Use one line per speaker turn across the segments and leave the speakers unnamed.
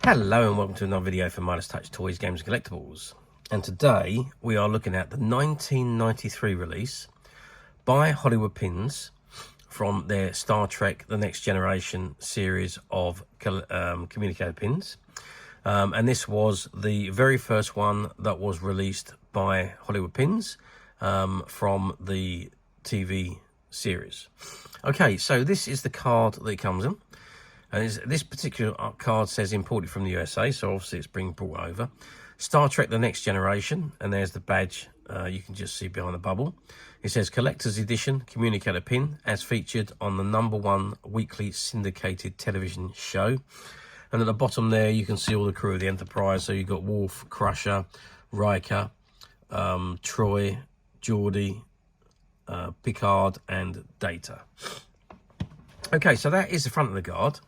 Hello and welcome to another video from Midas Touch Toys, Games and Collectibles. And today we are looking at the 1993 release by Hollywood Pins from their Star Trek The Next Generation series of communicator pins. And this was the very first one that was released by Hollywood Pins from the TV series. Okay, so this is the card that it comes in. And this particular card says imported from the USA, so obviously it's being brought over. Star Trek The Next Generation, and there's the badge you can just see behind the bubble. It says Collector's Edition Communicator Pin, as featured on the #1 weekly syndicated television show. And at the bottom there, you can see all the crew of the Enterprise. So you've got Worf, Crusher, Riker, Troy, Geordi, Picard, and Data. Okay, so that is the front of the card.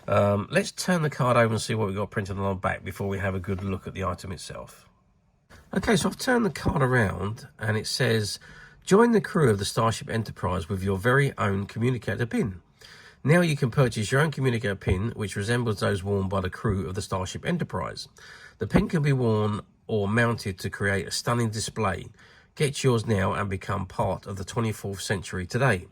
Let's turn the card over and see what we've got printed on the back before we have a good look at the item itself. Okay, so I've turned the card around and it says, join the crew of the Starship Enterprise with your very own communicator pin. Now you can purchase your own communicator pin, which resembles those worn by the crew of the Starship Enterprise. The pin can be worn or mounted to create a stunning display. Get yours now and become part of the 24th century today.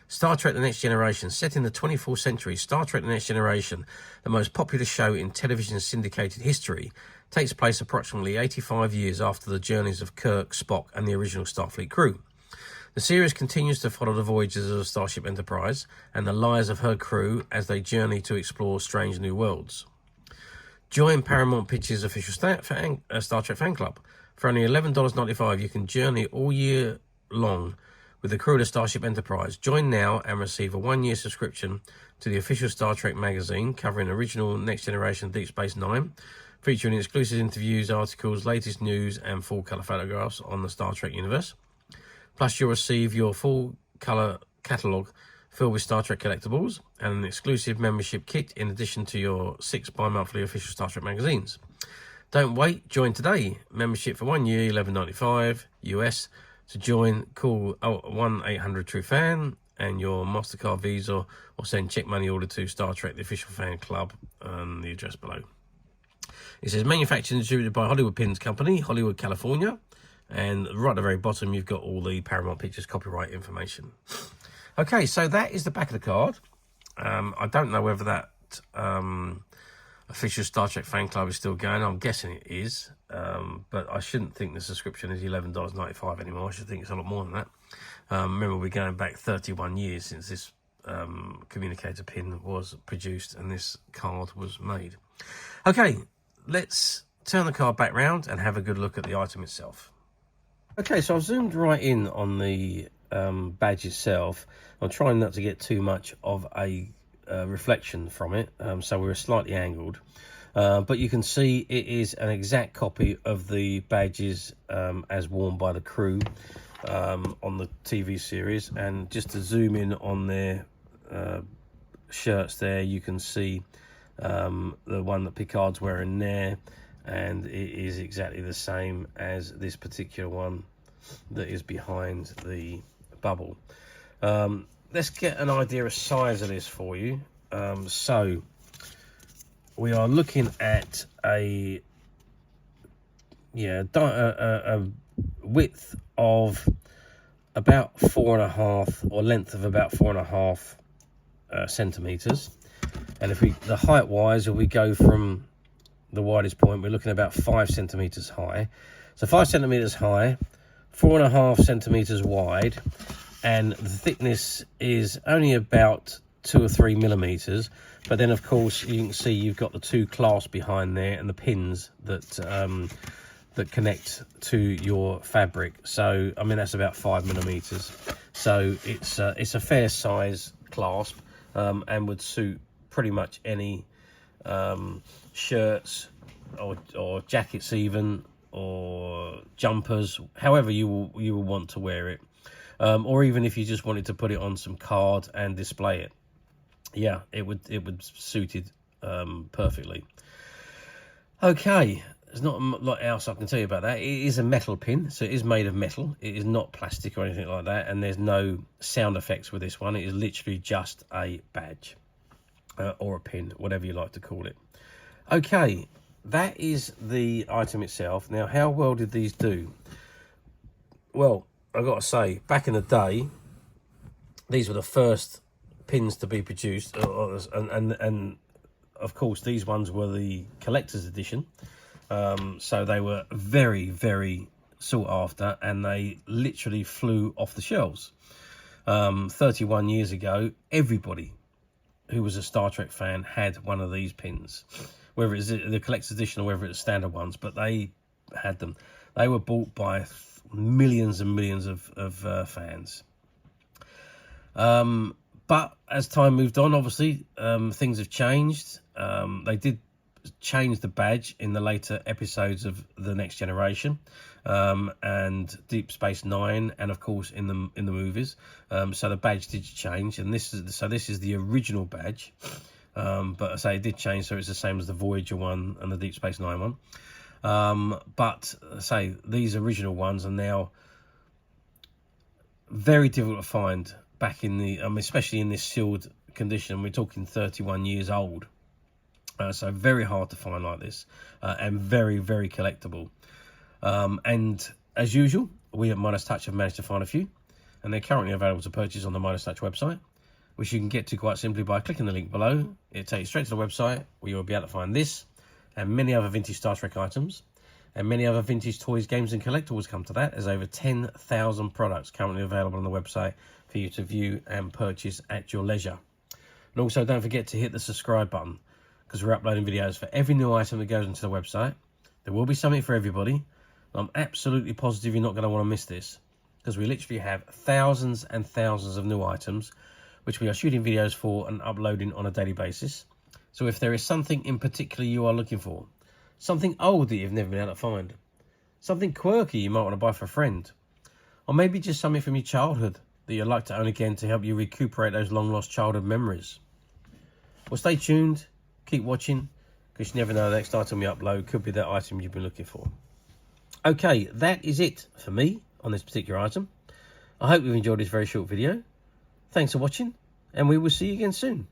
Star Trek The Next Generation. Set in the 24th century, Star Trek The Next Generation, the most popular show in television syndicated history, takes place approximately 85 years after the journeys of Kirk, Spock, and the original Starfleet crew. The series continues to follow the voyages of the Starship Enterprise and the lives of her crew as they journey to explore strange new worlds. Join Paramount Pictures' official Star Trek fan club. For only $11.95, you can journey all year long with the crew of the Starship Enterprise. Join now and receive a 1-year subscription to the official Star Trek magazine covering original Next Generation Deep Space Nine, featuring exclusive interviews, articles, latest news, and full colour photographs on the Star Trek universe. Plus, you'll receive your full colour catalogue filled with Star Trek collectibles and an exclusive membership kit in addition to your 6 bi-monthly official Star Trek magazines. Don't wait, join today. Membership for 1 year, $11.95 US. To join, call 1-800-TRUE-FAN and your MasterCard, Visa, or send check money order to Star Trek, the official fan club, and the address below. It says manufactured and distributed by Hollywood Pins Company, Hollywood, California. And right at the very bottom, you've got all the Paramount Pictures copyright information. Okay, so that is the back of the card. I don't know whether that official Star Trek fan club is still going. I'm guessing it is. But I shouldn't think the subscription is $11.95 anymore. I should think it's a lot more than that. Remember, we're going back 31 years since this communicator pin was produced and this card was made. Okay, let's turn the card back round and have a good look at the item itself. Okay, so I've zoomed right in on the badge itself. I'm trying not to get too much of a reflection from it, so we're slightly angled. But you can see it is an exact copy of the badges as worn by the crew on the TV series. And just to zoom in on their shirts there, you can see the one that Picard's wearing there, and it is exactly the same as this particular one that is behind the bubble. Let's get an idea of size of this for you. So we are looking at a width of about 4.5, or length of about 4.5 centimeters. And if the height wise, if we go from the widest point, we're looking at about 5 centimeters high. So 5 centimeters high, 4.5 centimeters wide, and the thickness is only about 2 or 3 millimeters. But then, of course, you can see you've got the 2 clasps behind there and the pins that that connect to your fabric. So, I mean, that's about 5 millimeters. So it's a fair size clasp and would suit pretty much any shirts or jackets even, or jumpers, however you will want to wear it. Or even if you just wanted to put it on some card and display it. Yeah, it would suit it perfectly. Okay, there's not a lot else I can tell you about that. It is a metal pin, so it is made of metal. It is not plastic or anything like that, and there's no sound effects with this one. It is literally just a badge. or a pin, whatever you like to call it. Okay, that is the item itself. Now, how well did these do? Well, I've got to say, back in the day, these were the first pins to be produced, and of course, these ones were the collector's edition. So they were very, very sought after, and they literally flew off the shelves. 31 years ago, everybody who was a Star Trek fan had one of these pins, whether it's the collector's edition or whether it's standard ones, but they had them. They were bought by millions and millions of fans. But as time moved on, obviously, things have changed. They did change the badge in the later episodes of The Next Generation, and Deep Space Nine, and of course in the movies. So the badge did change, and this is the original badge. But I say it did change, so it's the same as the Voyager one and the Deep Space Nine one. But I say these original ones are now very difficult to find back in the, especially in this sealed condition. We're talking 31 years old. So very hard to find like this, and very, very collectible. And as usual, we at Midas Touch have managed to find a few, and they're currently available to purchase on the Midas Touch website, which you can get to quite simply by clicking the link below. It'll take you straight to the website, where you'll be able to find this and many other vintage Star Trek items, and many other vintage toys, games and collectibles come to that. There's over 10,000 products currently available on the website for you to view and purchase at your leisure. And also don't forget to hit the subscribe button, because we're uploading videos for every new item that goes into the website. There will be something for everybody. I'm absolutely positive you're not going to want to miss this, because we literally have thousands and thousands of new items, which we are shooting videos for and uploading on a daily basis. So if there is something in particular you are looking for, something old that you've never been able to find, something quirky you might want to buy for a friend, or maybe just something from your childhood that you'd like to own again to help you recuperate those long-lost childhood memories, well, stay tuned. Keep watching, because you never know, the next item we upload could be that item you've been looking for. Okay, that is it for me on this particular item. I hope you've enjoyed this very short video. Thanks for watching, and we will see you again soon.